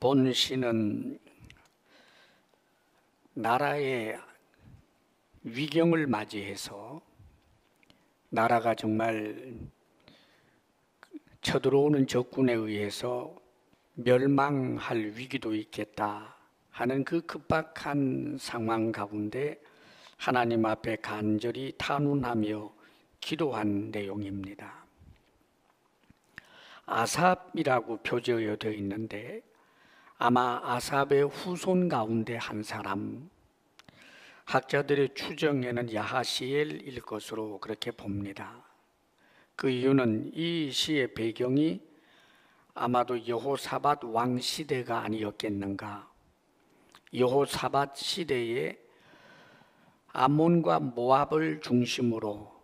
본 시는 나라의 위경을 맞이해서 나라가 정말 쳐들어오는 적군에 의해서 멸망할 위기도 있겠다 하는 그 급박한 상황 가운데 하나님 앞에 간절히 탄원하며 기도한 내용입니다. 아삽이라고 표제되어 있는데 아마 아삽의 후손 가운데 한 사람, 학자들의 추정에는 야하시엘일 것으로 그렇게 봅니다. 그 이유는 이 시의 배경이 아마도 여호사밧 왕 시대가 아니었겠는가. 여호사밧 시대에 암몬과 모압을 중심으로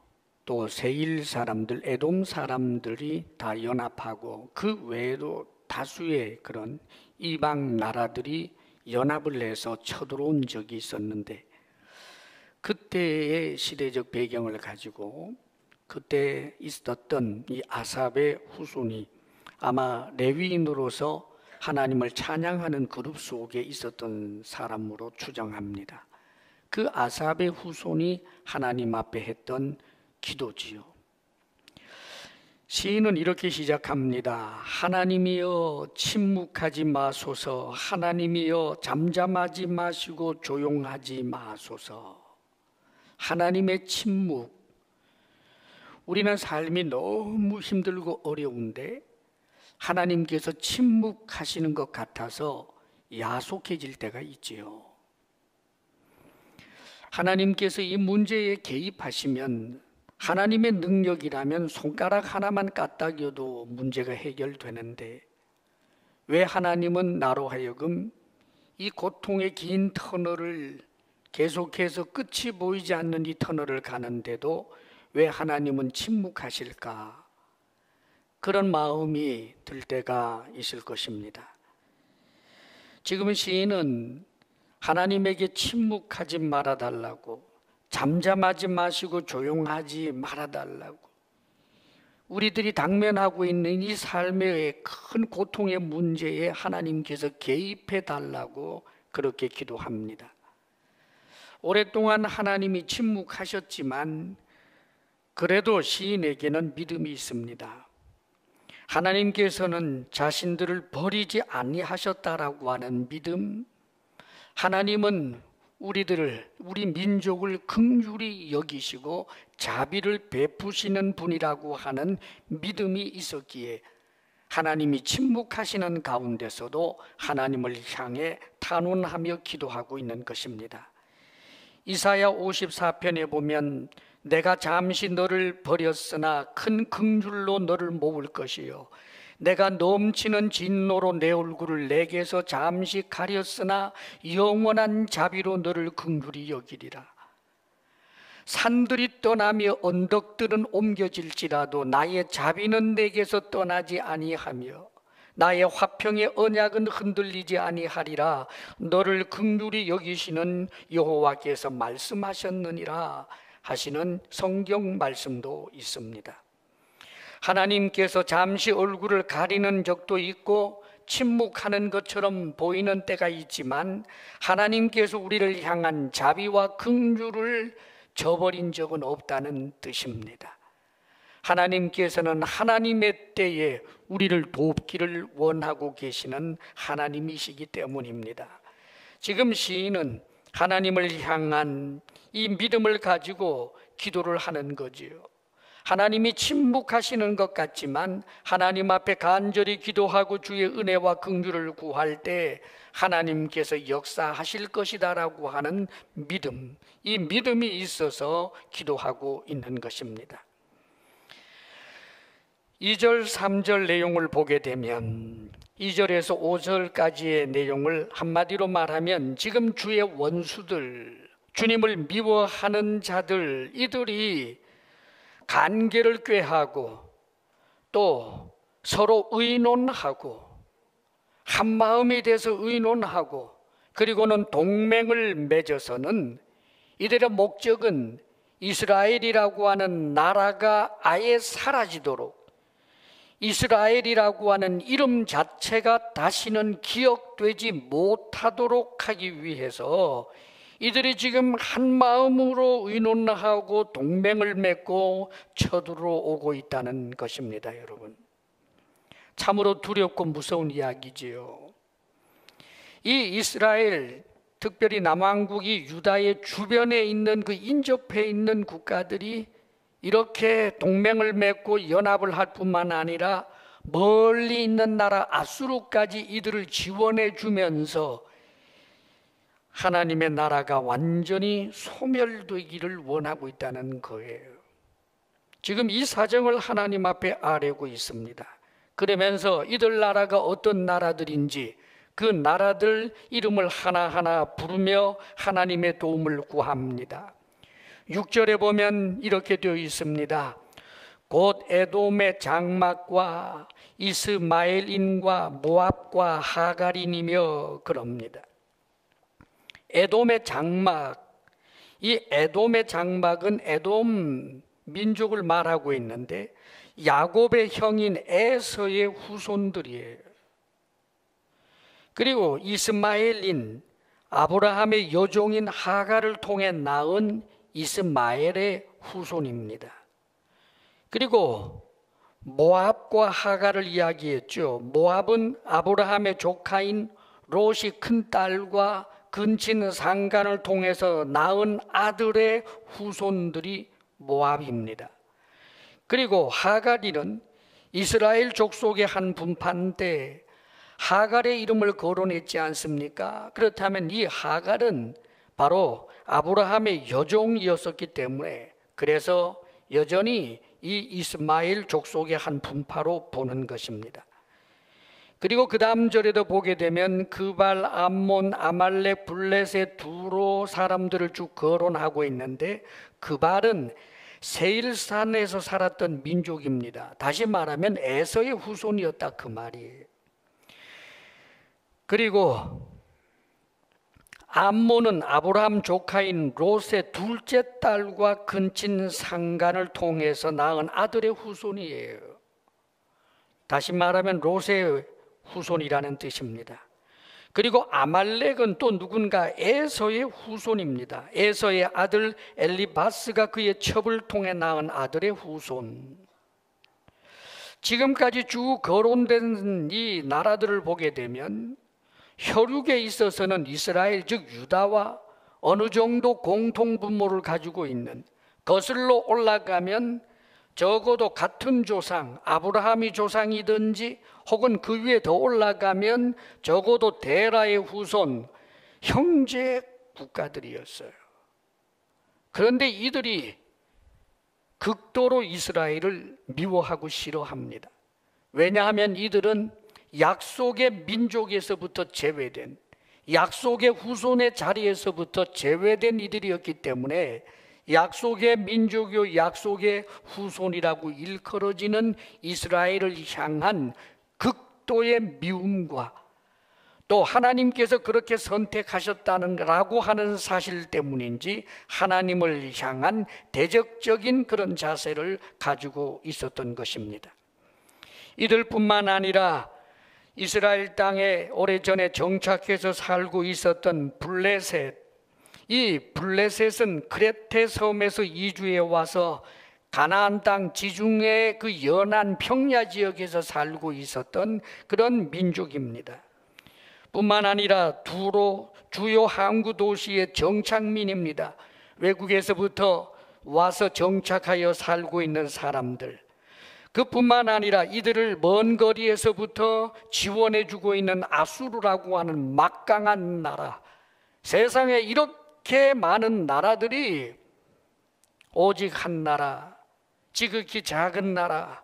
또 세일 사람들, 에돔 사람들이 다 연합하고 그 외에도 다수의 그런 이방 나라들이 연합을 해서 쳐들어온 적이 있었는데, 그때의 시대적 배경을 가지고 그때 있었던 이 아삽의 후손이 아마 레위인으로서 하나님을 찬양하는 그룹 속에 있었던 사람으로 추정합니다. 그 아삽의 후손이 하나님 앞에 했던 기도지요. 시인은 이렇게 시작합니다. 하나님이여 침묵하지 마소서. 하나님이여 잠잠하지 마시고 조용하지 마소서. 하나님의 침묵. 우리는 삶이 너무 힘들고 어려운데 하나님께서 침묵하시는 것 같아서 야속해질 때가 있지요. 하나님께서 이 문제에 개입하시면 하나님의 능력이라면 손가락 하나만 까딱여도 문제가 해결되는데, 왜 하나님은 나로 하여금 이 고통의 긴 터널을 계속해서 끝이 보이지 않는 이 터널을 가는데도 왜 하나님은 침묵하실까? 그런 마음이 들 때가 있을 것입니다. 지금 시인은 하나님에게 침묵하지 말아달라고, 잠잠하지 마시고 조용하지 말아달라고, 우리들이 당면하고 있는 이 삶의 큰 고통의 문제에 하나님께서 개입해달라고 그렇게 기도합니다. 오랫동안 하나님이 침묵하셨지만 그래도 시인에게는 믿음이 있습니다. 하나님께서는 자신들을 버리지 아니하셨다라고 하는 믿음, 하나님은 우리 민족을 긍휼히 여기시고 자비를 베푸시는 분이라고 하는 믿음이 있었기에 하나님이 침묵하시는 가운데서도 하나님을 향해 탄원하며 기도하고 있는 것입니다. 이사야 54편에 보면 내가 잠시 너를 버렸으나 큰 긍휼로 너를 모을 것이요 내가 넘치는 진노로 내 얼굴을 내게서 잠시 가렸으나 영원한 자비로 너를 긍휼히 여기리라. 산들이 떠나며 언덕들은 옮겨질지라도 나의 자비는 내게서 떠나지 아니하며 나의 화평의 언약은 흔들리지 아니하리라. 너를 긍휼히 여기시는 여호와께서 말씀하셨느니라 하시는 성경 말씀도 있습니다. 하나님께서 잠시 얼굴을 가리는 적도 있고 침묵하는 것처럼 보이는 때가 있지만 하나님께서 우리를 향한 자비와 긍휼을 저버린 적은 없다는 뜻입니다. 하나님께서는 하나님의 때에 우리를 돕기를 원하고 계시는 하나님이시기 때문입니다. 지금 시인은 하나님을 향한 이 믿음을 가지고 기도를 하는 거지요. 하나님이 침묵하시는 것 같지만 하나님 앞에 간절히 기도하고 주의 은혜와 긍휼을 구할 때 하나님께서 역사하실 것이다라고 하는 믿음, 이 믿음이 있어서 기도하고 있는 것입니다. 2절, 3절 내용을 보게 되면 2절에서 5절까지의 내용을 한마디로 말하면 지금 주의 원수들, 주님을 미워하는 자들, 이들이 관계를 꾀하고 또 서로 의논하고 한마음이 돼서 의논하고 그리고는 동맹을 맺어서는 이들의 목적은 이스라엘이라고 하는 나라가 아예 사라지도록, 이스라엘이라고 하는 이름 자체가 다시는 기억되지 못하도록 하기 위해서 이들이 지금 한 마음으로 의논하고 동맹을 맺고 쳐들어오고 있다는 것입니다, 여러분. 참으로 두렵고 무서운 이야기지요. 이 이스라엘, 특별히 남왕국이 유다의 주변에 있는 그 인접해 있는 국가들이 이렇게 동맹을 맺고 연합을 할 뿐만 아니라 멀리 있는 나라 아수르까지 이들을 지원해 주면서 하나님의 나라가 완전히 소멸되기를 원하고 있다는 거예요. 지금 이 사정을 하나님 앞에 아뢰고 있습니다. 그러면서 이들 나라가 어떤 나라들인지 그 나라들 이름을 하나하나 부르며 하나님의 도움을 구합니다. 6절에 보면 이렇게 되어 있습니다. 곧 에돔의 장막과 이스마엘인과 모압과 하갈인이며 그럽니다. 에돔의 장막, 이 에돔의 장막은 에돔 민족을 말하고 있는데 야곱의 형인 에서의 후손들이에요. 그리고 이스마엘인, 아브라함의 여종인 하갈을 통해 낳은 이스마엘의 후손입니다. 그리고 모압과 하갈을 이야기했죠. 모압은 아브라함의 조카인 롯이 큰딸과 근친 상간을 통해서 낳은 아들의 후손들이 모압입니다. 그리고 하갈이는 이스라엘 족속의 한 분파인데 하갈의 이름을 거론했지 않습니까? 그렇다면 이 하갈은 바로 아브라함의 여종이었었기 때문에 그래서 여전히 이 이스마엘 족속의 한 분파로 보는 것입니다. 그리고 그 다음 절에도 보게 되면 그발, 암몬, 아말렉, 블레셋 두로 사람들을 쭉 거론하고 있는데 그발은 세일산에서 살았던 민족입니다. 다시 말하면 에서의 후손이었다 그 말이에요. 그리고 암몬은 아브라함 조카인 롯의 둘째 딸과 근친 상간을 통해서 낳은 아들의 후손이에요. 다시 말하면 롯의 후손이라는 뜻입니다. 그리고 아말렉은 또 누군가 에서의 후손입니다. 에서의 아들 엘리바스가 그의 첩을 통해 낳은 아들의 후손. 지금까지 쭉 거론된 이 나라들을 보게 되면 혈육에 있어서는 이스라엘 즉 유다와 어느 정도 공통분모를 가지고 있는, 거슬러 올라가면 적어도 같은 조상, 아브라함이 조상이든지 혹은 그 위에 더 올라가면 적어도 데라의 후손, 형제 국가들이었어요. 그런데 이들이 극도로 이스라엘을 미워하고 싫어합니다. 왜냐하면 이들은 약속의 민족에서부터 제외된, 약속의 후손의 자리에서부터 제외된 이들이었기 때문에 약속의 민족이요 약속의 후손이라고 일컬어지는 이스라엘을 향한 극도의 미움과 또 하나님께서 그렇게 선택하셨다는 라고 하는 사실 때문인지 하나님을 향한 대적적인 그런 자세를 가지고 있었던 것입니다. 이들뿐만 아니라 이스라엘 땅에 오래전에 정착해서 살고 있었던 블레셋, 이 블레셋은 크레테 섬에서 이주해 와서 가나안 땅 지중해 그 연안 평야 지역에서 살고 있었던 그런 민족입니다. 뿐만 아니라 두로 주요 항구 도시의 정착민입니다. 외국에서부터 와서 정착하여 살고 있는 사람들. 그뿐만 아니라 이들을 먼 거리에서부터 지원해주고 있는 아수르라고 하는 막강한 나라, 세상에 이렇게 많은 나라들이 오직 한 나라, 지극히 작은 나라,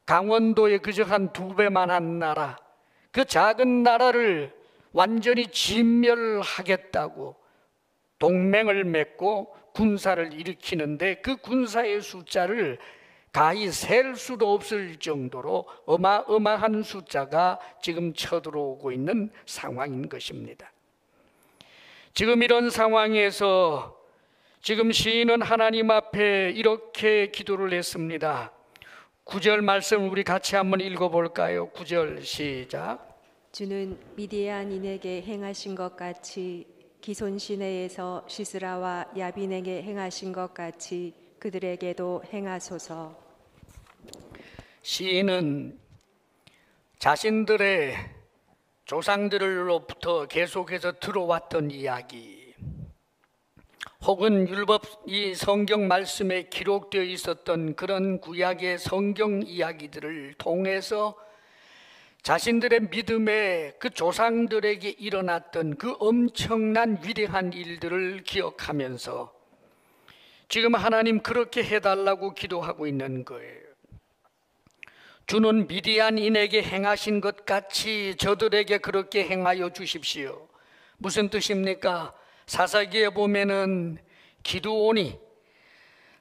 강원도에 그저 한 2배만한 나라, 그 작은 나라를 완전히 진멸하겠다고 동맹을 맺고 군사를 일으키는데 그 군사의 숫자를 가히 셀 수도 없을 정도로 어마어마한 숫자가 지금 쳐들어오고 있는 상황인 것입니다. 지금 이런 상황에서 지금 시인은 하나님 앞에 이렇게 기도를 했습니다. 9절 말씀 우리 같이 한번 읽어볼까요? 9절 시작. 주는 미디안인에게 행하신 것 같이 기손 시내에서 시스라와 야빈에게 행하신 것 같이 그들에게도 행하소서. 시인은 자신들의 조상들로부터 계속해서 들어왔던 이야기, 혹은 율법, 이 성경 말씀에 기록되어 있었던 그런 구약의 성경 이야기들을 통해서 자신들의 믿음에 그 조상들에게 일어났던 그 엄청난 위대한 일들을 기억하면서 지금 하나님 그렇게 해달라고 기도하고 있는 거예요. 주는 미디안인에게 행하신 것 같이 저들에게 그렇게 행하여 주십시오. 무슨 뜻입니까? 사사기에 보면은 기드온이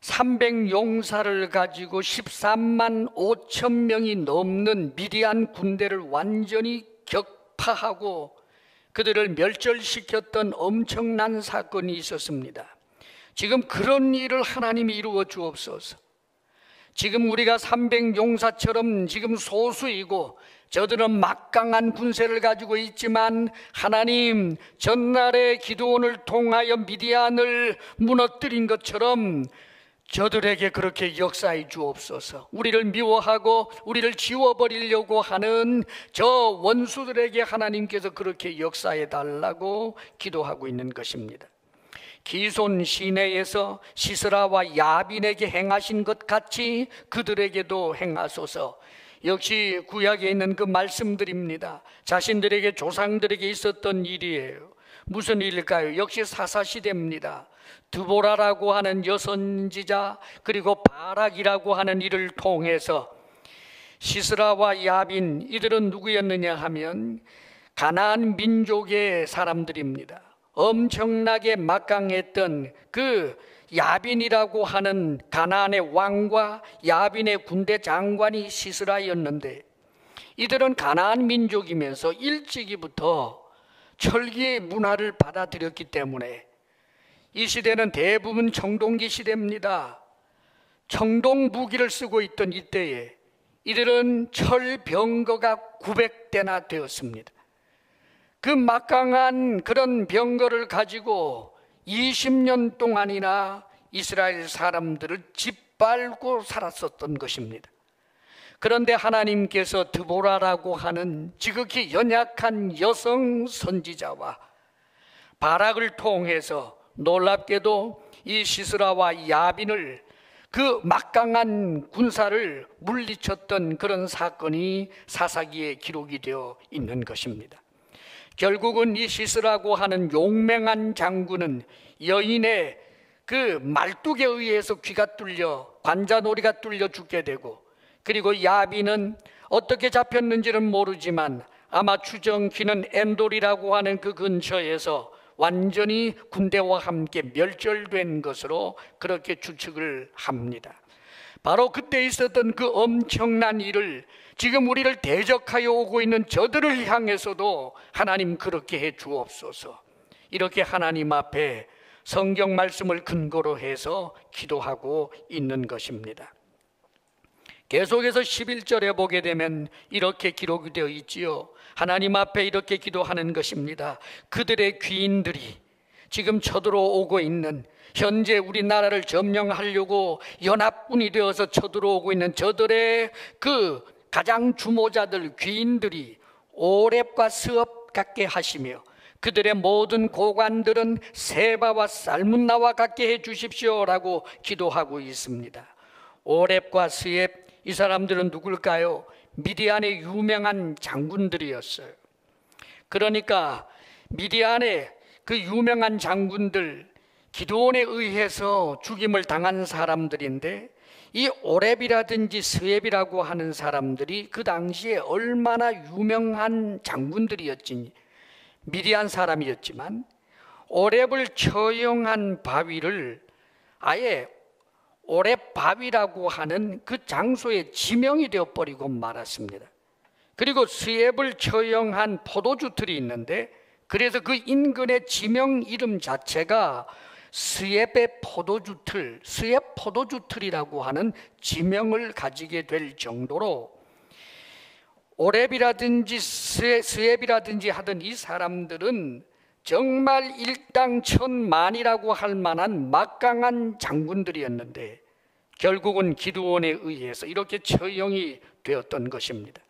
300용사를 가지고 13만 5천 명이 넘는 미디안 군대를 완전히 격파하고 그들을 멸절시켰던 엄청난 사건이 있었습니다. 지금 그런 일을 하나님이 이루어 주옵소서. 지금 우리가 300용사처럼 지금 소수이고 저들은 막강한 군세를 가지고 있지만 하나님, 전날에 기드온을 통하여 미디안을 무너뜨린 것처럼 저들에게 그렇게 역사해 주옵소서. 우리를 미워하고 우리를 지워버리려고 하는 저 원수들에게 하나님께서 그렇게 역사해 달라고 기도하고 있는 것입니다. 기손 시내에서 시스라와 야빈에게 행하신 것 같이 그들에게도 행하소서. 역시 구약에 있는 그 말씀들입니다. 자신들에게 조상들에게 있었던 일이에요. 무슨 일일까요? 역시 사사시대입니다. 드보라라고 하는 여선지자, 그리고 바락이라고 하는 이를 통해서 시스라와 야빈, 이들은 누구였느냐 하면 가나안 민족의 사람들입니다. 엄청나게 막강했던 그 야빈이라고 하는 가나안의 왕과 야빈의 군대 장관이 시스라였는데, 이들은 가나안 민족이면서 일찍이부터 철기의 문화를 받아들였기 때문에 이 시대는 대부분 청동기 시대입니다. 청동 무기를 쓰고 있던 이때에 이들은 철병거가 900대나 되었습니다. 그 막강한 그런 병거를 가지고 20년 동안이나 이스라엘 사람들을 짓밟고 살았었던 것입니다. 그런데 하나님께서 드보라라고 하는 지극히 연약한 여성 선지자와 바락을 통해서 놀랍게도 이 시스라와 야빈을, 그 막강한 군사를 물리쳤던 그런 사건이 사사기에 기록이 되어 있는 것입니다. 결국은 이 시스라고 하는 용맹한 장군은 여인의 그 말뚝에 의해서 귀가 뚫려, 관자놀이가 뚫려 죽게 되고, 그리고 야빈은 어떻게 잡혔는지는 모르지만 아마 추정키는 엔돌이라고 하는 그 근처에서 완전히 군대와 함께 멸절된 것으로 그렇게 추측을 합니다. 바로 그때 있었던 그 엄청난 일을 지금 우리를 대적하여 오고 있는 저들을 향해서도 하나님 그렇게 해 주옵소서. 이렇게 하나님 앞에 성경 말씀을 근거로 해서 기도하고 있는 것입니다. 계속해서 11절에 보게 되면 이렇게 기록이 되어 있지요. 하나님 앞에 이렇게 기도하는 것입니다. 그들의 귀인들이 지금 쳐들어오고 있는, 현재 우리나라를 점령하려고 연합군이 되어서 쳐들어오고 있는 저들의 그 가장 주모자들, 귀인들이 오렙과 스업 같게 하시며 그들의 모든 고관들은 세바와 살문나와 같게 해 주십시오라고 기도하고 있습니다. 오렙과 스앱, 이 사람들은 누굴까요? 미디안의 유명한 장군들이었어요. 그러니까 미디안의 그 유명한 장군들, 기드온에 의해서 죽임을 당한 사람들인데, 이 오렙이라든지 스앱이라고 하는 사람들이 그 당시에 얼마나 유명한 장군들이었지, 미디안 사람이었지만 오렙을 처형한 바위를 아예 오렙 바위라고 하는 그 장소에 지명이 되어버리고 말았습니다. 그리고 스앱을 처형한 포도주 틀이 있는데, 그래서 그 인근의 지명 이름 자체가 스옙의 스옙 포도주틀이라고 하는 지명을 가지게 될 정도로 오렙이라든지 스옙이라든지 하던 이 사람들은 정말 일당천만이라고 할 만한 막강한 장군들이었는데 결국은 기드온에 의해서 이렇게 처형이 되었던 것입니다.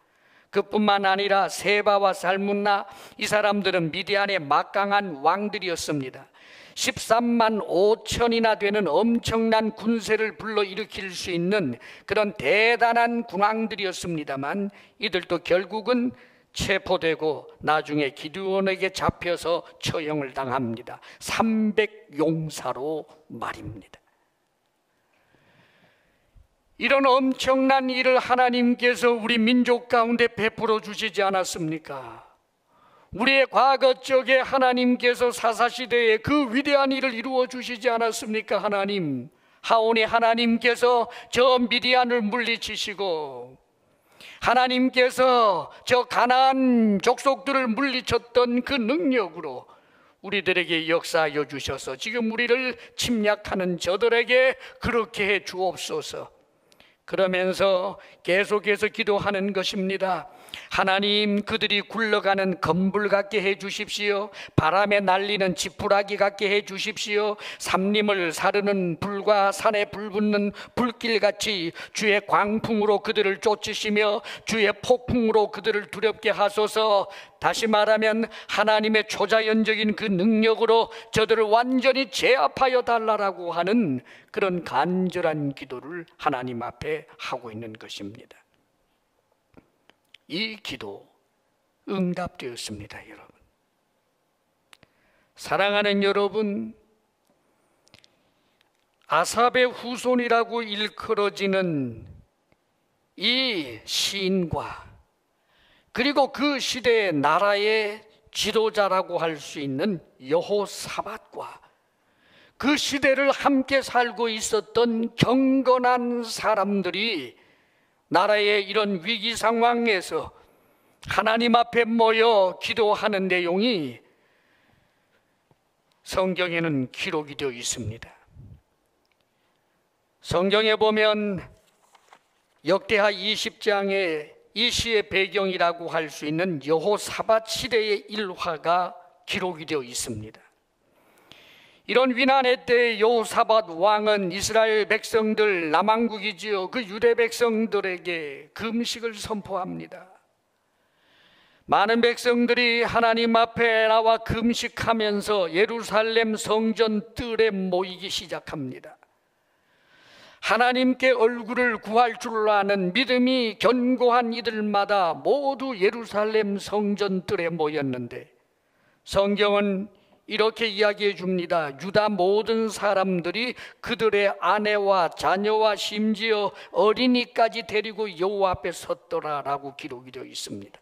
그뿐만 아니라 세바와 살문나, 이 사람들은 미디안의 막강한 왕들이었습니다. 13만 5천이나 되는 엄청난 군세를 불러일으킬 수 있는 그런 대단한 군왕들이었습니다만 이들도 결국은 체포되고 나중에 기드온에게 잡혀서 처형을 당합니다. 300용사로 말입니다. 이런 엄청난 일을 하나님께서 우리 민족 가운데 베풀어 주시지 않았습니까? 우리의 과거 쪽에 하나님께서 사사시대에 그 위대한 일을 이루어 주시지 않았습니까? 하나님, 하오니 하나님께서 저 미디안을 물리치시고 하나님께서 저 가나안 족속들을 물리쳤던 그 능력으로 우리들에게 역사하여 주셔서 지금 우리를 침략하는 저들에게 그렇게 해 주옵소서. 그러면서 계속해서 기도하는 것입니다. 하나님, 그들이 굴러가는 검불 같게 해 주십시오. 바람에 날리는 지푸라기 같게 해 주십시오. 삼림을 사르는 불과 산에 불붙는 불길같이 주의 광풍으로 그들을 쫓으시며 주의 폭풍으로 그들을 두렵게 하소서. 다시 말하면 하나님의 초자연적인 그 능력으로 저들을 완전히 제압하여 달라라고 하는 그런 간절한 기도를 하나님 앞에 하고 있는 것입니다. 이 기도 응답되었습니다, 여러분. 사랑하는 여러분, 아삽의 후손이라고 일컬어지는 이 시인과 그리고 그 시대의 나라의 지도자라고 할 수 있는 여호사밧과 그 시대를 함께 살고 있었던 경건한 사람들이 나라의 이런 위기 상황에서 하나님 앞에 모여 기도하는 내용이 성경에는 기록이 되어 있습니다. 성경에 보면 역대하 20장에 이 시의 배경이라고 할 수 있는 여호사밧 시대의 일화가 기록이 되어 있습니다. 이런 위난의 때 여호사밧 왕은 이스라엘 백성들, 남왕국이지요, 그 유대 백성들에게 금식을 선포합니다. 많은 백성들이 하나님 앞에 나와 금식하면서 예루살렘 성전 뜰에 모이기 시작합니다. 하나님께 얼굴을 구할 줄 아는 믿음이 견고한 이들마다 모두 예루살렘 성전 뜰에 모였는데 성경은 이렇게 이야기해 줍니다. 유다 모든 사람들이 그들의 아내와 자녀와 심지어 어린이까지 데리고 여호와 앞에 섰더라라고 기록이 되어 있습니다.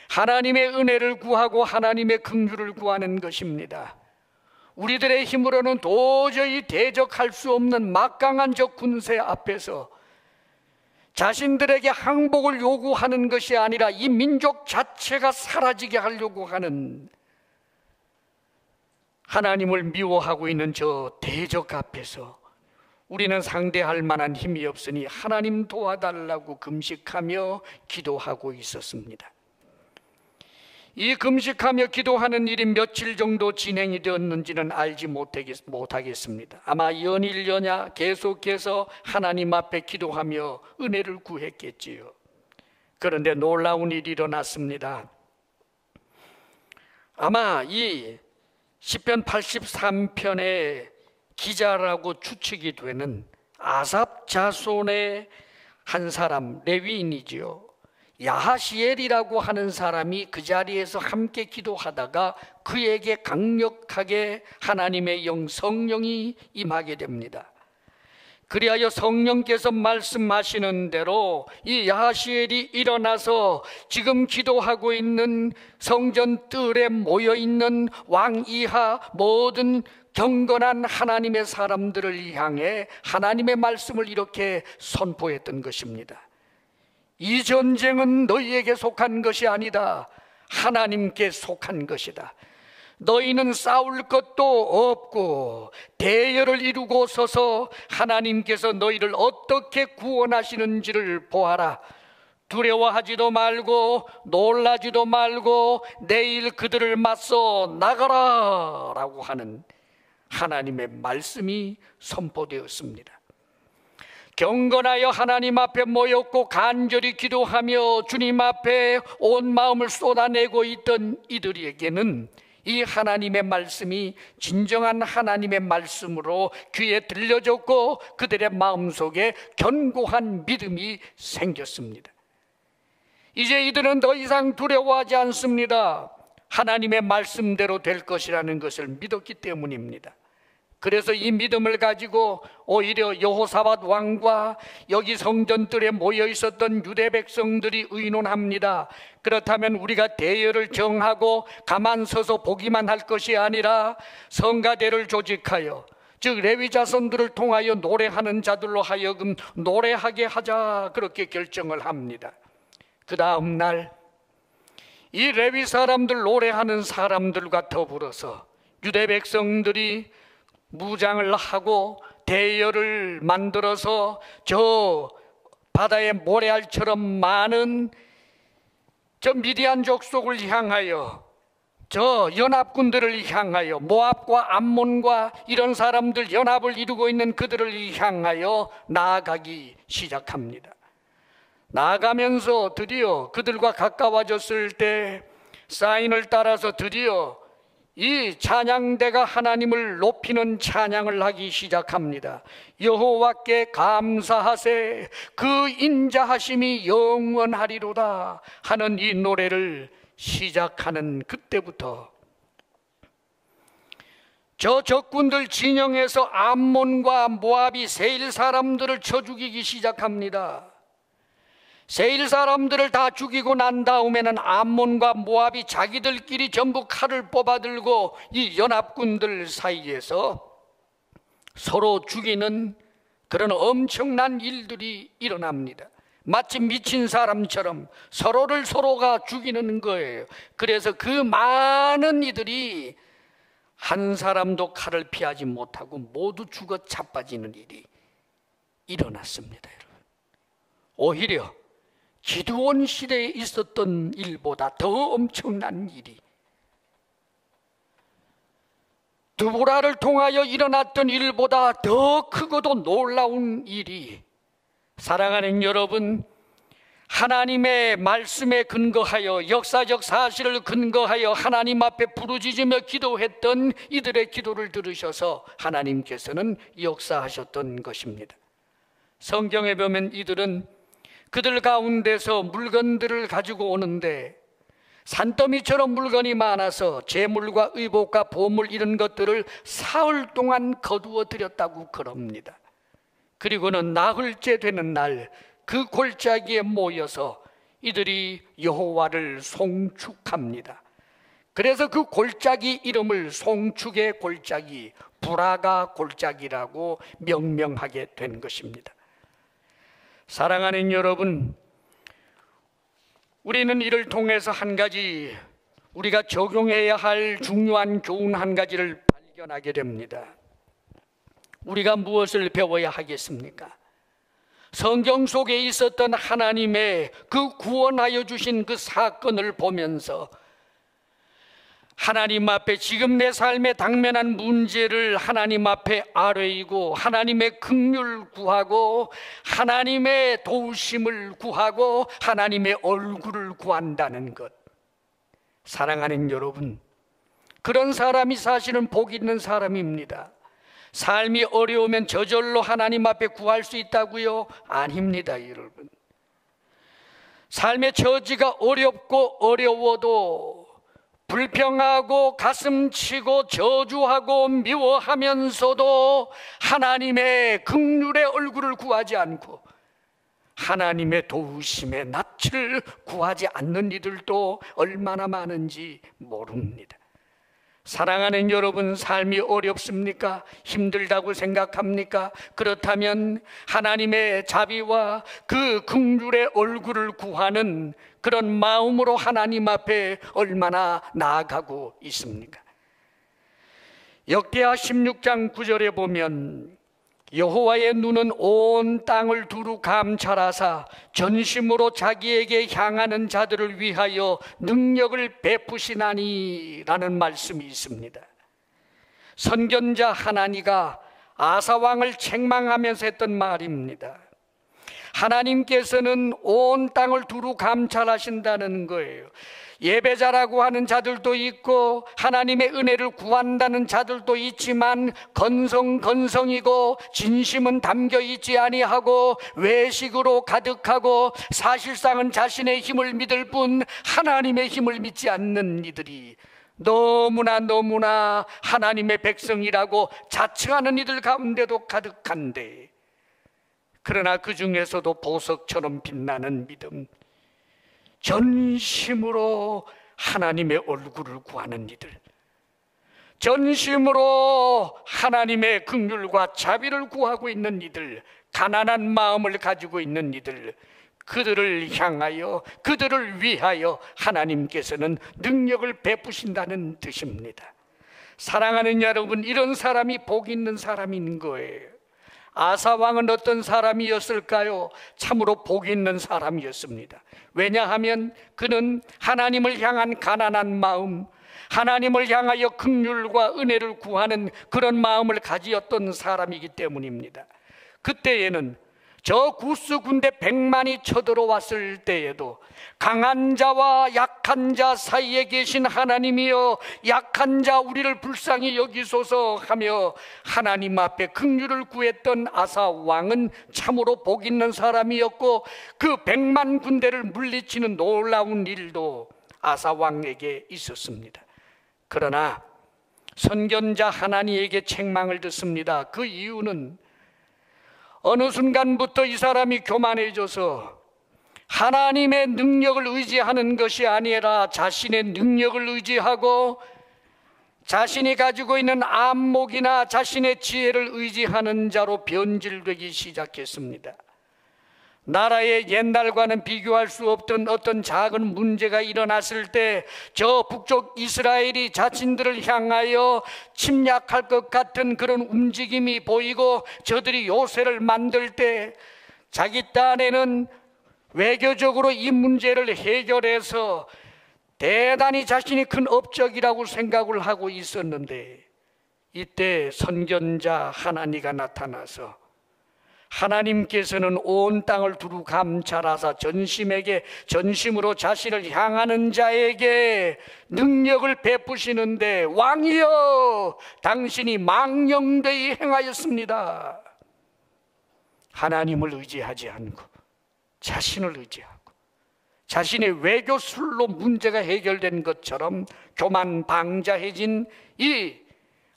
하나님의 은혜를 구하고 하나님의 긍휼을 구하는 것입니다. 우리들의 힘으로는 도저히 대적할 수 없는 막강한 적 군세 앞에서 자신들에게 항복을 요구하는 것이 아니라 이 민족 자체가 사라지게 하려고 하는 하나님을 미워하고 있는 저 대적 앞에서 우리는 상대할 만한 힘이 없으니 하나님 도와달라고 금식하며 기도하고 있었습니다. 이 금식하며 기도하는 일이 며칠 정도 진행이 되었는지는 알지 못하겠습니다. 아마 연일 연야 계속해서 하나님 앞에 기도하며 은혜를 구했겠지요. 그런데 놀라운 일이 일어났습니다. 아마 이 시편 83편의 기자라고 추측이 되는 아삽 자손의 한 사람, 레위인이지요. 야하시엘이라고 하는 사람이 그 자리에서 함께 기도하다가 그에게 강력하게 하나님의 영 성령이 임하게 됩니다. 그리하여 성령께서 말씀하시는 대로 이 야하시엘이 일어나서 지금 기도하고 있는 성전 뜰에 모여있는 왕 이하 모든 경건한 하나님의 사람들을 향해 하나님의 말씀을 이렇게 선포했던 것입니다. 이 전쟁은 너희에게 속한 것이 아니다. 하나님께 속한 것이다. 너희는 싸울 것도 없고 대열을 이루고 서서 하나님께서 너희를 어떻게 구원하시는지를 보아라. 두려워하지도 말고 놀라지도 말고 내일 그들을 맞서 나가라 라고 하는 하나님의 말씀이 선포되었습니다. 경건하여 하나님 앞에 모였고 간절히 기도하며 주님 앞에 온 마음을 쏟아내고 있던 이들에게는 이 하나님의 말씀이 진정한 하나님의 말씀으로 귀에 들려졌고 그들의 마음속에 견고한 믿음이 생겼습니다. 이제 이들은 더 이상 두려워하지 않습니다. 하나님의 말씀대로 될 것이라는 것을 믿었기 때문입니다. 그래서 이 믿음을 가지고 오히려 여호사밧 왕과 여기 성전들에 모여 있었던 유대 백성들이 의논합니다. 그렇다면 우리가 대열을 정하고 가만 서서 보기만 할 것이 아니라 성가대를 조직하여, 즉 레위 자손들을 통하여 노래하는 자들로 하여금 노래하게 하자, 그렇게 결정을 합니다. 그 다음 날 이 레위 사람들, 노래하는 사람들과 더불어서 유대 백성들이 무장을 하고 대열을 만들어서 저 바다의 모래알처럼 많은 저 미디안 족속을 향하여, 저 연합군들을 향하여, 모압과 암몬과 이런 사람들 연합을 이루고 있는 그들을 향하여 나아가기 시작합니다. 나아가면서 드디어 그들과 가까워졌을 때 사인을 따라서 드디어 이 찬양대가 하나님을 높이는 찬양을 하기 시작합니다. 여호와께 감사하세, 그 인자하심이 영원하리로다 하는 이 노래를 시작하는 그때부터 저 적군들 진영에서 암몬과 모압이 세일 사람들을 쳐 죽이기 시작합니다. 세일 사람들을 다 죽이고 난 다음에는 암몬과 모압이 자기들끼리 전부 칼을 뽑아들고 이 연합군들 사이에서 서로 죽이는 그런 엄청난 일들이 일어납니다. 마치 미친 사람처럼 서로를 서로가 죽이는 거예요. 그래서 그 많은 이들이 한 사람도 칼을 피하지 못하고 모두 죽어 자빠지는 일이 일어났습니다. 여러분, 오히려 기드온 시대에 있었던 일보다 더 엄청난 일이, 드보라를 통하여 일어났던 일보다 더 크고도 놀라운 일이, 사랑하는 여러분, 하나님의 말씀에 근거하여 역사적 사실을 근거하여 하나님 앞에 부르짖으며 기도했던 이들의 기도를 들으셔서 하나님께서는 역사하셨던 것입니다. 성경에 보면 이들은 그들 가운데서 물건들을 가지고 오는데 산더미처럼 물건이 많아서 재물과 의복과 보물 이런 것들을 사흘 동안 거두어 들였다고 그럽니다. 그리고는 나흘째 되는 날 그 골짜기에 모여서 이들이 여호와를 송축합니다. 그래서 그 골짜기 이름을 송축의 골짜기, 브라가 골짜기라고 명명하게 된 것입니다. 사랑하는 여러분, 우리는 이를 통해서 한 가지, 우리가 적용해야 할 중요한 교훈 한 가지를 발견하게 됩니다. 우리가 무엇을 배워야 하겠습니까? 성경 속에 있었던 하나님의 그 구원하여 주신 그 사건을 보면서 하나님 앞에 지금 내 삶에 당면한 문제를 하나님 앞에 아뢰이고 하나님의 긍휼을 구하고 하나님의 도우심을 구하고 하나님의 얼굴을 구한다는 것, 사랑하는 여러분, 그런 사람이 사실은 복 있는 사람입니다. 삶이 어려우면 저절로 하나님 앞에 구할 수 있다고요? 아닙니다, 여러분. 삶의 처지가 어렵고 어려워도 불평하고 가슴치고 저주하고 미워하면서도 하나님의 긍휼의 얼굴을 구하지 않고 하나님의 도우심의 낯을 구하지 않는 이들도 얼마나 많은지 모릅니다. 사랑하는 여러분, 삶이 어렵습니까? 힘들다고 생각합니까? 그렇다면 하나님의 자비와 그 긍휼의 얼굴을 구하는 그런 마음으로 하나님 앞에 얼마나 나아가고 있습니까? 역대하 16장 9절에 보면 여호와의 눈은 온 땅을 두루 감찰하사 전심으로 자기에게 향하는 자들을 위하여 능력을 베푸시나니 라는 말씀이 있습니다. 선견자 하나니가 아사 왕을 책망하면서 했던 말입니다. 하나님께서는 온 땅을 두루 감찰하신다는 거예요. 예배자라고 하는 자들도 있고 하나님의 은혜를 구한다는 자들도 있지만 건성이고 진심은 담겨 있지 아니하고 외식으로 가득하고 사실상은 자신의 힘을 믿을 뿐 하나님의 힘을 믿지 않는 이들이 너무나 하나님의 백성이라고 자칭하는 이들 가운데도 가득한데, 그러나 그 중에서도 보석처럼 빛나는 믿음, 전심으로 하나님의 얼굴을 구하는 이들, 전심으로 하나님의 긍휼과 자비를 구하고 있는 이들, 가난한 마음을 가지고 있는 이들, 그들을 향하여 그들을 위하여 하나님께서는 능력을 베푸신다는 뜻입니다. 사랑하는 여러분, 이런 사람이 복 있는 사람인 거예요. 아사 왕은 어떤 사람이었을까요? 참으로 복 있는 사람이었습니다. 왜냐하면 그는 하나님을 향한 가난한 마음, 하나님을 향하여 긍휼과 은혜를 구하는 그런 마음을 가지었던 사람이기 때문입니다. 그때에는 저 구스 군대 100만이 쳐들어왔을 때에도 강한 자와 약한 자 사이에 계신 하나님이여, 약한 자 우리를 불쌍히 여기소서 하며 하나님 앞에 긍휼을 구했던 아사 왕은 참으로 복 있는 사람이었고, 그 100만 군대를 물리치는 놀라운 일도 아사 왕에게 있었습니다. 그러나 선견자 하나니에게 책망을 듣습니다. 그 이유는 어느 순간부터 이 사람이 교만해져서 하나님의 능력을 의지하는 것이 아니라 자신의 능력을 의지하고 자신이 가지고 있는 안목이나 자신의 지혜를 의지하는 자로 변질되기 시작했습니다. 나라의 옛날과는 비교할 수 없던 어떤 작은 문제가 일어났을 때 저 북쪽 이스라엘이 자신들을 향하여 침략할 것 같은 그런 움직임이 보이고 저들이 요새를 만들 때 자기 딴에는 외교적으로 이 문제를 해결해서 대단히 자신이 큰 업적이라고 생각을 하고 있었는데, 이때 선견자 하나니가 나타나서 하나님께서는 온 땅을 두루 감찰하사 전심으로 자신을 향하는 자에게 능력을 베푸시는데, 왕이여 당신이 망령되이 행하였습니다. 하나님을 의지하지 않고 자신을 의지하고 자신의 외교술로 문제가 해결된 것처럼 교만방자해진 이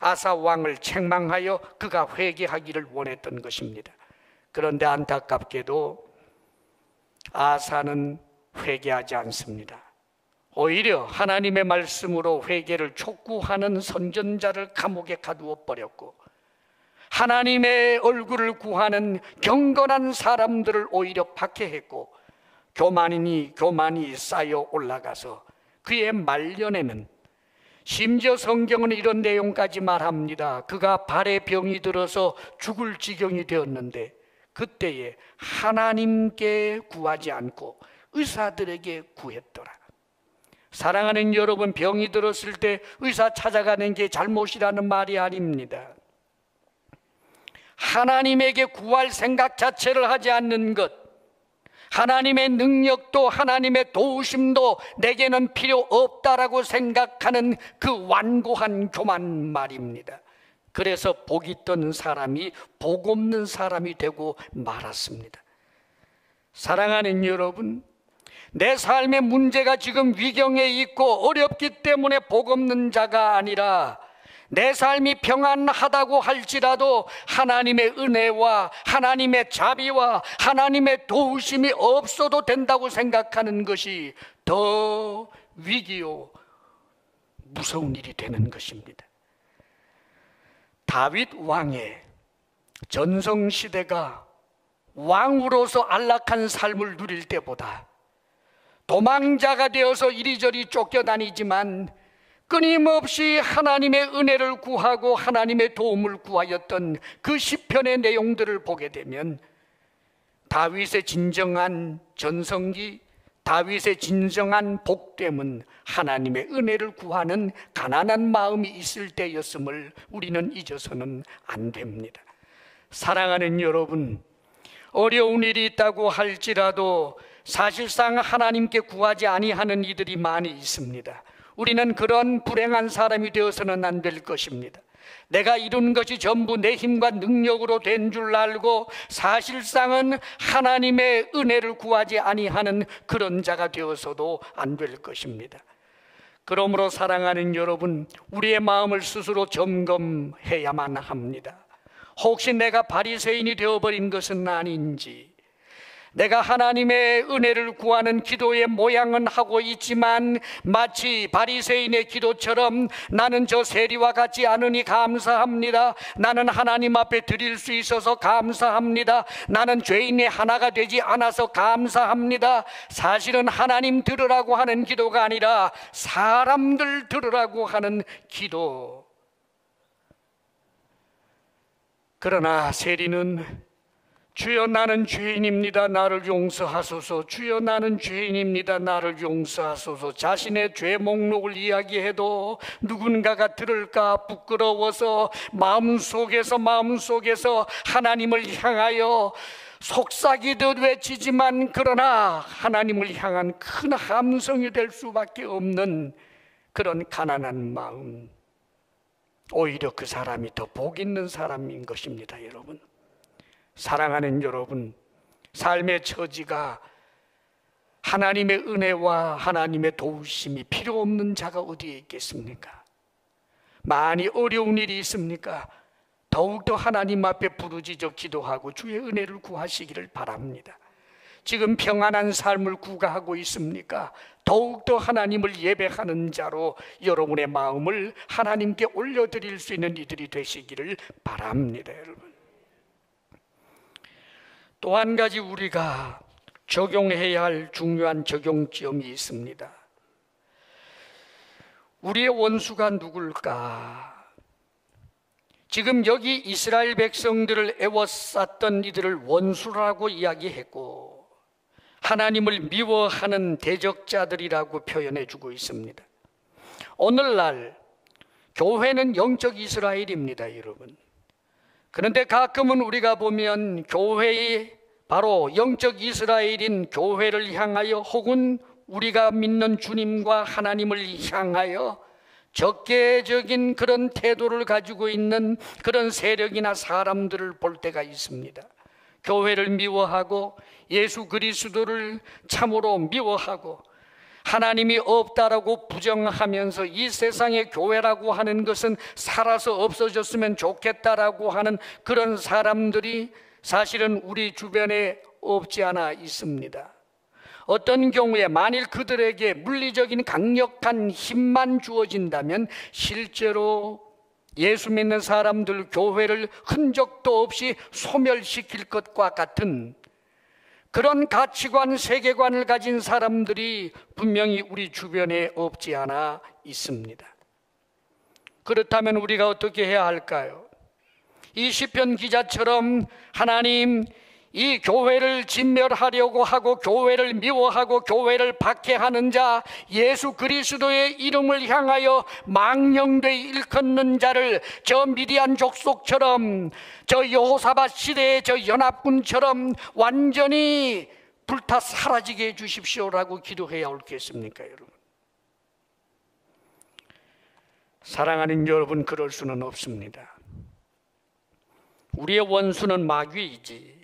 아사 왕을 책망하여 그가 회개하기를 원했던 것입니다. 그런데 안타깝게도 아사는 회개하지 않습니다. 오히려 하나님의 말씀으로 회개를 촉구하는 선전자를 감옥에 가두어 버렸고, 하나님의 얼굴을 구하는 경건한 사람들을 오히려 박해했고, 교만이 쌓여 올라가서 그의 말년에는, 심지어 성경은 이런 내용까지 말합니다. 그가 발에 병이 들어서 죽을 지경이 되었는데 그때에 하나님께 구하지 않고 의사들에게 구했더라. 사랑하는 여러분, 병이 들었을 때 의사 찾아가는 게 잘못이라는 말이 아닙니다. 하나님에게 구할 생각 자체를 하지 않는 것, 하나님의 능력도 하나님의 도우심도 내게는 필요 없다라고 생각하는 그 완고한 교만 말입니다. 그래서 복 있던 사람이 복 없는 사람이 되고 말았습니다. 사랑하는 여러분, 내 삶의 문제가 지금 위경에 있고 어렵기 때문에 복 없는 자가 아니라, 내 삶이 평안하다고 할지라도 하나님의 은혜와 하나님의 자비와 하나님의 도우심이 없어도 된다고 생각하는 것이 더 위기요 무서운 일이 되는 것입니다. 다윗 왕의 전성시대가 왕으로서 안락한 삶을 누릴 때보다 도망자가 되어서 이리저리 쫓겨다니지만 끊임없이 하나님의 은혜를 구하고 하나님의 도움을 구하였던 그 시편의 내용들을 보게 되면 다윗의 진정한 전성기, 다윗의 진정한 복됨은 하나님의 은혜를 구하는 가난한 마음이 있을 때였음을 우리는 잊어서는 안 됩니다. 사랑하는 여러분, 어려운 일이 있다고 할지라도 사실상 하나님께 구하지 아니하는 이들이 많이 있습니다. 우리는 그런 불행한 사람이 되어서는 안 될 것입니다. 내가 이룬 것이 전부 내 힘과 능력으로 된 줄 알고 사실상은 하나님의 은혜를 구하지 아니하는 그런 자가 되어서도 안 될 것입니다. 그러므로 사랑하는 여러분, 우리의 마음을 스스로 점검해야만 합니다. 혹시 내가 바리새인이 되어버린 것은 아닌지, 내가 하나님의 은혜를 구하는 기도의 모양은 하고 있지만 마치 바리새인의 기도처럼 나는 저 세리와 같지 않으니 감사합니다, 나는 하나님 앞에 드릴 수 있어서 감사합니다, 나는 죄인의 하나가 되지 않아서 감사합니다. 사실은 하나님 들으라고 하는 기도가 아니라 사람들 들으라고 하는 기도. 그러나 세리는 주여 나는 죄인입니다, 나를 용서하소서, 주여 나는 죄인입니다, 나를 용서하소서, 자신의 죄 목록을 이야기해도 누군가가 들을까 부끄러워서 마음속에서 하나님을 향하여 속삭이듯 외치지만 그러나 하나님을 향한 큰 함성이 될 수밖에 없는 그런 가난한 마음, 오히려 그 사람이 더 복 있는 사람인 것입니다. 여러분, 사랑하는 여러분, 삶의 처지가 하나님의 은혜와 하나님의 도우심이 필요 없는 자가 어디에 있겠습니까? 많이 어려운 일이 있습니까? 더욱더 하나님 앞에 부르짖어 기도하고 주의 은혜를 구하시기를 바랍니다. 지금 평안한 삶을 구가하고 있습니까? 더욱더 하나님을 예배하는 자로 여러분의 마음을 하나님께 올려드릴 수 있는 이들이 되시기를 바랍니다. 여러분, 또 한 가지 우리가 적용해야 할 중요한 적용점이 있습니다. 우리의 원수가 누굴까? 지금 여기 이스라엘 백성들을 애워쌌던 이들을 원수라고 이야기했고 하나님을 미워하는 대적자들이라고 표현해 주고 있습니다. 오늘날 교회는 영적 이스라엘입니다, 여러분. 그런데 가끔은 우리가 보면 교회의 바로 영적 이스라엘인 교회를 향하여 혹은 우리가 믿는 주님과 하나님을 향하여 적개적인 그런 태도를 가지고 있는 그런 세력이나 사람들을 볼 때가 있습니다. 교회를 미워하고 예수 그리스도를 참으로 미워하고 하나님이 없다라고 부정하면서 이 세상의 교회라고 하는 것은 살아서 없어졌으면 좋겠다라고 하는 그런 사람들이 사실은 우리 주변에 없지 않아 있습니다. 어떤 경우에 만일 그들에게 물리적인 강력한 힘만 주어진다면 실제로 예수 믿는 사람들 교회를 흔적도 없이 소멸시킬 것과 같은 그런 가치관, 세계관을 가진 사람들이 분명히 우리 주변에 없지 않아 있습니다. 그렇다면 우리가 어떻게 해야 할까요? 이 시편 기자처럼 하나님, 이 교회를 진멸하려고 하고 교회를 미워하고 교회를 박해하는 자, 예수 그리스도의 이름을 향하여 망령되이 일컫는 자를 저 미디안 족속처럼, 저 여호사밧 시대의 저 연합군처럼 완전히 불타 사라지게 해주십시오라고 기도해야 옳겠습니까, 여러분? 사랑하는 여러분, 그럴 수는 없습니다. 우리의 원수는 마귀이지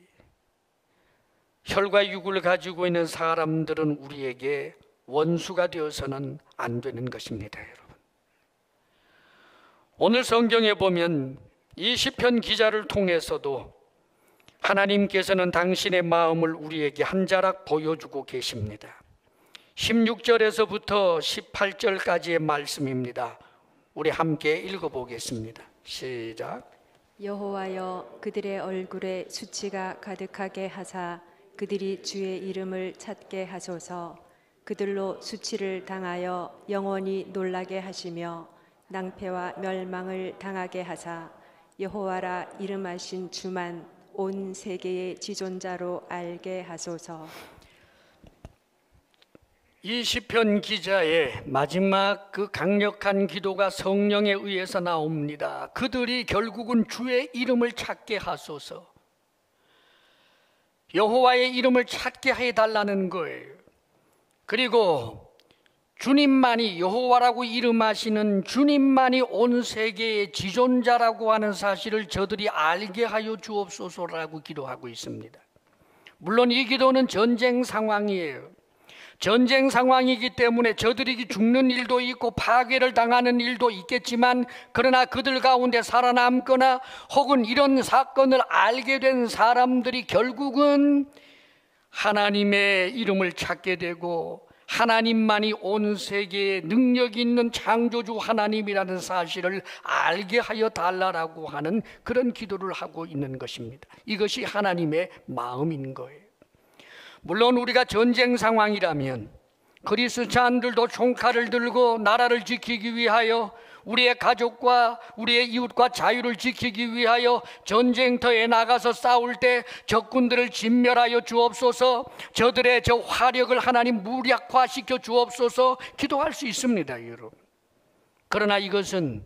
혈과 육을 가지고 있는 사람들은 우리에게 원수가 되어서는 안 되는 것입니다, 여러분. 오늘 성경에 보면 이 시편 기자를 통해서도 하나님께서는 당신의 마음을 우리에게 한 자락 보여주고 계십니다. 16절에서부터 18절까지의 말씀입니다. 우리 함께 읽어보겠습니다. 시작. 여호와여, 그들의 얼굴에 수치가 가득하게 하사 그들이 주의 이름을 찾게 하소서. 그들로 수치를 당하여 영원히 놀라게 하시며 낭패와 멸망을 당하게 하사 여호와라 이름하신 주만 온 세계의 지존자로 알게 하소서. 이 시편 기자의 마지막 그 강력한 기도가 성령에 의해서 나옵니다. 그들이 결국은 주의 이름을 찾게 하소서. 여호와의 이름을 찾게 해달라는 거예요. 그리고 주님만이, 여호와라고 이름하시는 주님만이 온 세계의 지존자라고 하는 사실을 저들이 알게 하여 주옵소서라고 기도하고 있습니다. 물론 이 기도는 전쟁 상황이에요. 전쟁 상황이기 때문에 저들이 죽는 일도 있고 파괴를 당하는 일도 있겠지만, 그러나 그들 가운데 살아남거나 혹은 이런 사건을 알게 된 사람들이 결국은 하나님의 이름을 찾게 되고 하나님만이 온 세계에 능력 있는 창조주 하나님이라는 사실을 알게 하여 달라라고 하는 그런 기도를 하고 있는 것입니다. 이것이 하나님의 마음인 거예요. 물론 우리가 전쟁 상황이라면 그리스도인들도 총칼을 들고 나라를 지키기 위하여, 우리의 가족과 우리의 이웃과 자유를 지키기 위하여 전쟁터에 나가서 싸울 때 적군들을 진멸하여 주옵소서, 저들의 저 화력을 하나님 무력화시켜 주옵소서 기도할 수 있습니다, 여러분. 그러나 이것은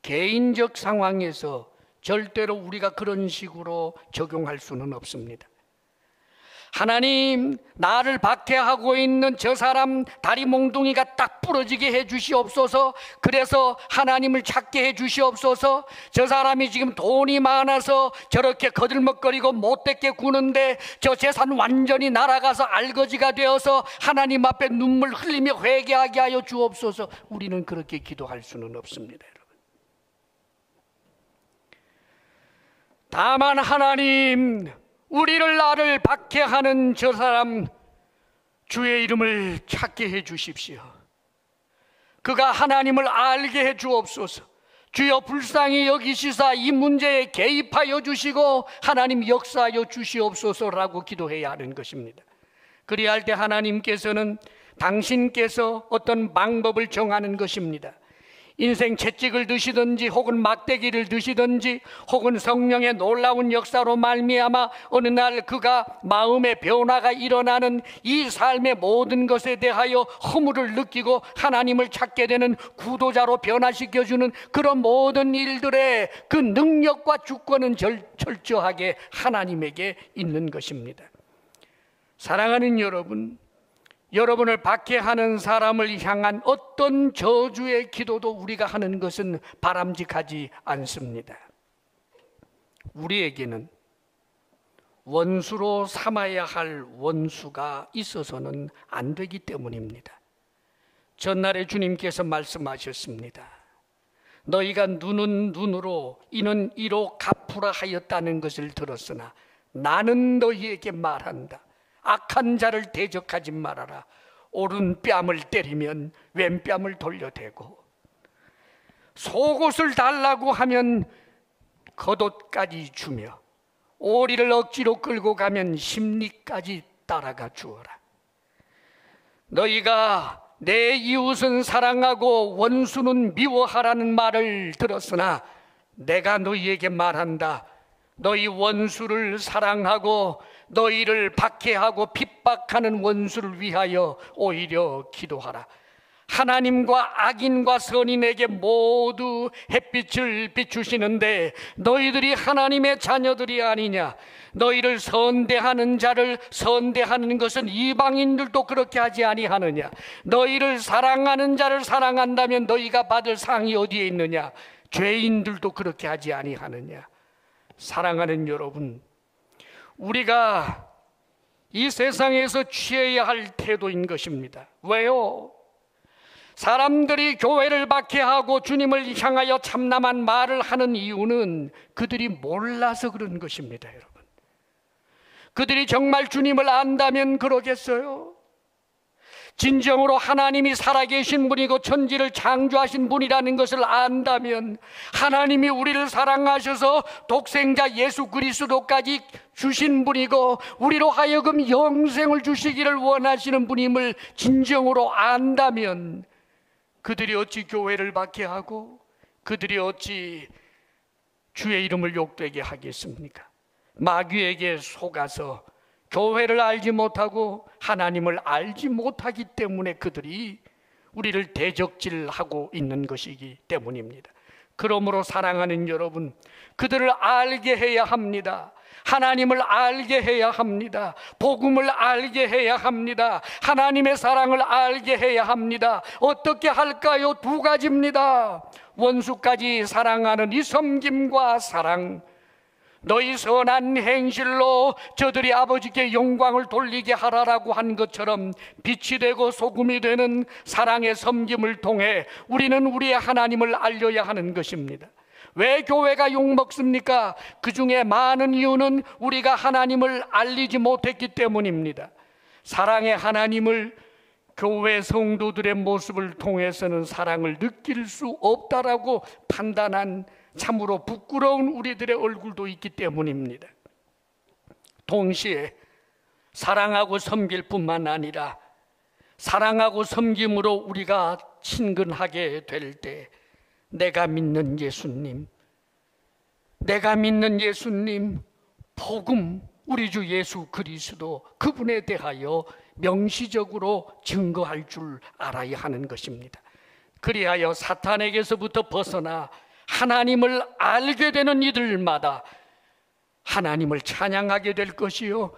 개인적 상황에서 절대로 우리가 그런 식으로 적용할 수는 없습니다. 하나님, 나를 박해하고 있는 저 사람 다리 몽둥이가 딱 부러지게 해 주시옵소서. 그래서 하나님을 찾게 해 주시옵소서. 저 사람이 지금 돈이 많아서 저렇게 거들먹거리고 못되게 구는데 저 재산 완전히 날아가서 알거지가 되어서 하나님 앞에 눈물 흘리며 회개하게 하여 주옵소서. 우리는 그렇게 기도할 수는 없습니다, 여러분. 다만 하나님, 우리를 나를 박해하는 저 사람 주의 이름을 찾게 해 주십시오. 그가 하나님을 알게 해 주옵소서. 주여 불쌍히 여기시사 이 문제에 개입하여 주시고 하나님 역사하여 주시옵소서라고 기도해야 하는 것입니다. 그리할 때 하나님께서는 당신께서 어떤 방법을 정하는 것입니다. 인생 채찍을 드시든지 혹은 막대기를 드시든지 혹은 성령의 놀라운 역사로 말미암아 어느 날 그가 마음의 변화가 일어나는 이 삶의 모든 것에 대하여 허물을 느끼고 하나님을 찾게 되는 구도자로 변화시켜주는 그런 모든 일들의 그 능력과 주권은 철저하게 하나님에게 있는 것입니다. 사랑하는 여러분, 여러분을 박해하는 사람을 향한 어떤 저주의 기도도 우리가 하는 것은 바람직하지 않습니다. 우리에게는 원수로 삼아야 할 원수가 있어서는 안 되기 때문입니다. 전날에 주님께서 말씀하셨습니다. 너희가 눈은 눈으로 이는 이로 갚으라 하였다는 것을 들었으나 나는 너희에게 말한다. 악한 자를 대적하지 말아라. 오른뺨을 때리면 왼뺨을 돌려대고 속옷을 달라고 하면 겉옷까지 주며 오리를 억지로 끌고 가면 심리까지 따라가 주어라. 너희가 내 이웃은 사랑하고 원수는 미워하라는 말을 들었으나 내가 너희에게 말한다. 너희 원수를 사랑하고 너희를 박해하고 핍박하는 원수를 위하여 오히려 기도하라. 하나님과 악인과 선인에게 모두 햇빛을 비추시는데 너희들이 하나님의 자녀들이 아니냐? 너희를 선대하는 자를 선대하는 것은 이방인들도 그렇게 하지 아니하느냐? 너희를 사랑하는 자를 사랑한다면 너희가 받을 상이 어디에 있느냐? 죄인들도 그렇게 하지 아니하느냐? 사랑하는 여러분, 우리가 이 세상에서 취해야 할 태도인 것입니다. 왜요? 사람들이 교회를 박해하고 주님을 향하여 참남한 말을 하는 이유는 그들이 몰라서 그런 것입니다, 여러분. 그들이 정말 주님을 안다면 그러겠어요? 진정으로 하나님이 살아계신 분이고 천지를 창조하신 분이라는 것을 안다면, 하나님이 우리를 사랑하셔서 독생자 예수 그리스도까지 주신 분이고 우리로 하여금 영생을 주시기를 원하시는 분임을 진정으로 안다면, 그들이 어찌 교회를 박해하고 그들이 어찌 주의 이름을 욕되게 하겠습니까? 마귀에게 속아서 교회를 알지 못하고 하나님을 알지 못하기 때문에 그들이 우리를 대적질하고 있는 것이기 때문입니다. 그러므로 사랑하는 여러분, 그들을 알게 해야 합니다. 하나님을 알게 해야 합니다. 복음을 알게 해야 합니다. 하나님의 사랑을 알게 해야 합니다. 어떻게 할까요? 두 가지입니다. 원수까지 사랑하는 이 섬김과 사랑, 너희 선한 행실로 저들이 아버지께 영광을 돌리게 하라라고 한 것처럼 빛이 되고 소금이 되는 사랑의 섬김을 통해 우리는 우리의 하나님을 알려야 하는 것입니다. 왜 교회가 욕먹습니까? 그 중에 많은 이유는 우리가 하나님을 알리지 못했기 때문입니다. 사랑의 하나님을 교회 성도들의 모습을 통해서는 사랑을 느낄 수 없다라고 판단한 참으로 부끄러운 우리들의 얼굴도 있기 때문입니다. 동시에 사랑하고 섬길 뿐만 아니라 사랑하고 섬김으로 우리가 친근하게 될 때 내가 믿는 예수님, 복음, 우리 주 예수 그리스도, 그분에 대하여 명시적으로 증거할 줄 알아야 하는 것입니다. 그리하여 사탄에게서부터 벗어나 하나님을 알게 되는 이들마다 하나님을 찬양하게 될 것이요,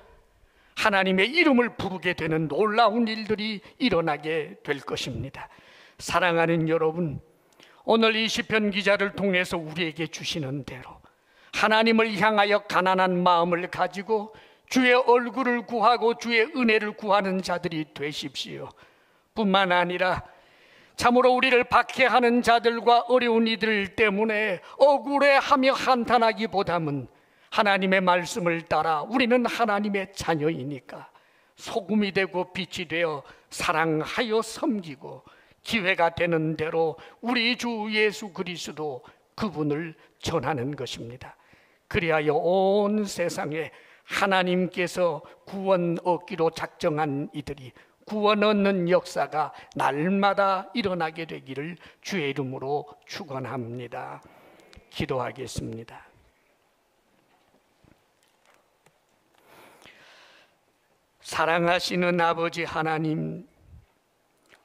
하나님의 이름을 부르게 되는 놀라운 일들이 일어나게 될 것입니다. 사랑하는 여러분, 오늘 이 시편 기자를 통해서 우리에게 주시는 대로 하나님을 향하여 가난한 마음을 가지고 주의 얼굴을 구하고 주의 은혜를 구하는 자들이 되십시오. 뿐만 아니라 참으로 우리를 박해하는 자들과 어려운 이들 때문에 억울해하며 한탄하기보다는 하나님의 말씀을 따라 우리는 하나님의 자녀이니까 소금이 되고 빛이 되어 사랑하여 섬기고 기회가 되는 대로 우리 주 예수 그리스도, 그분을 전하는 것입니다. 그리하여 온 세상에 하나님께서 구원 얻기로 작정한 이들이 구원 얻는 역사가 날마다 일어나게 되기를 주의 이름으로 축원합니다. 기도하겠습니다. 사랑하시는 아버지 하나님,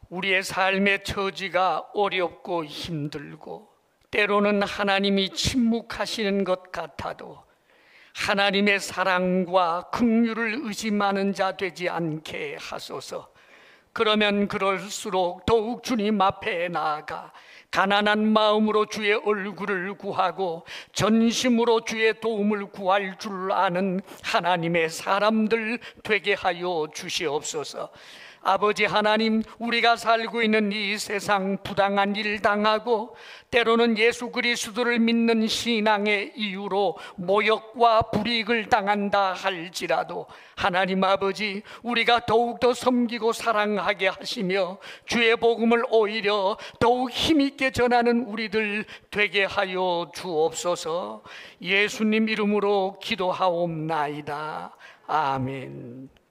우리의 삶의 처지가 어렵고 힘들고 때로는 하나님이 침묵하시는 것 같아도 하나님의 사랑과 긍휼을 의심하는 자 되지 않게 하소서. 그러면 그럴수록 더욱 주님 앞에 나아가 가난한 마음으로 주의 얼굴을 구하고 전심으로 주의 도움을 구할 줄 아는 하나님의 사람들 되게 하여 주시옵소서. 아버지 하나님, 우리가 살고 있는 이 세상 부당한 일 당하고 때로는 예수 그리스도를 믿는 신앙의 이유로 모욕과 불이익을 당한다 할지라도 하나님 아버지, 우리가 더욱더 섬기고 사랑하게 하시며 주의 복음을 오히려 더욱 힘있게 전하는 우리들 되게 하여 주옵소서. 예수님 이름으로 기도하옵나이다. 아멘.